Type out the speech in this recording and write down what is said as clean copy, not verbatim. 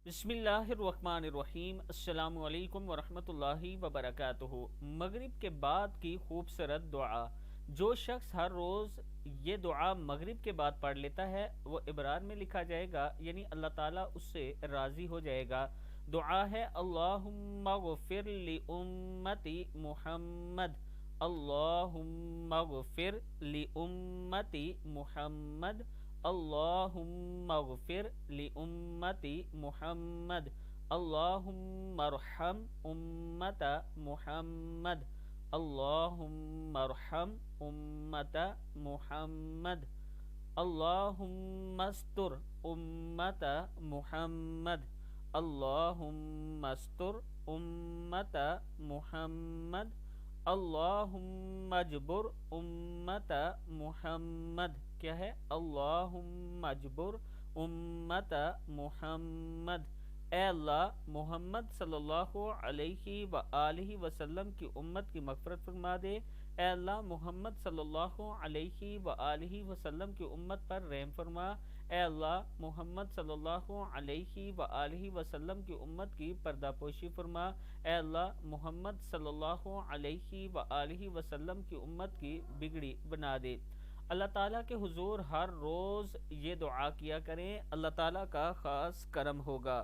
بسم اللہ الرحمن الرحیم۔ السلام علیکم ورحمۃ اللہ وبرکاتہ۔ مغرب کے بعد کی خوبصورت دعا۔ جو شخص ہر روز یہ دعا مغرب کے بعد پڑھ لیتا ہے وہ ابرار میں لکھا جائے گا، یعنی اللہ تعالیٰ اس سے راضی ہو جائے گا۔ دعا ہے اللہم اغفر لامتی محمد، اللہم اغفر لامتی محمد، اللہم اغفر لامتی محمد، اللہم ارحم امت محمد، اللہم ارحم امت محمد، اللہم استر امت محمد، اللہم استر امت محمد، اللہم اجبر امت محمد۔ کیا ہے؟ اللہم اجبر امت محمد۔ اے اللہ، محمد صلی اللہ علیہ وآلہ وسلم کی امت کی مغفرت فرما دے۔ اے اللہ، محمد صلی اللہ علیہ وآلہ وسلم کی امت پر رحم فرما۔ اے اللہ، محمد صلی اللہ علیہ وآلہ وسلم کی امت کی پردہ پوشی فرما۔ اے اللہ، محمد صلی اللہ علیہ وآلہ وسلم کی امت کی بگڑی بنا دے۔ اللہ تعالیٰ کے حضور ہر روز یہ دعا کیا کریں، اللہ تعالیٰ کا خاص کرم ہوگا۔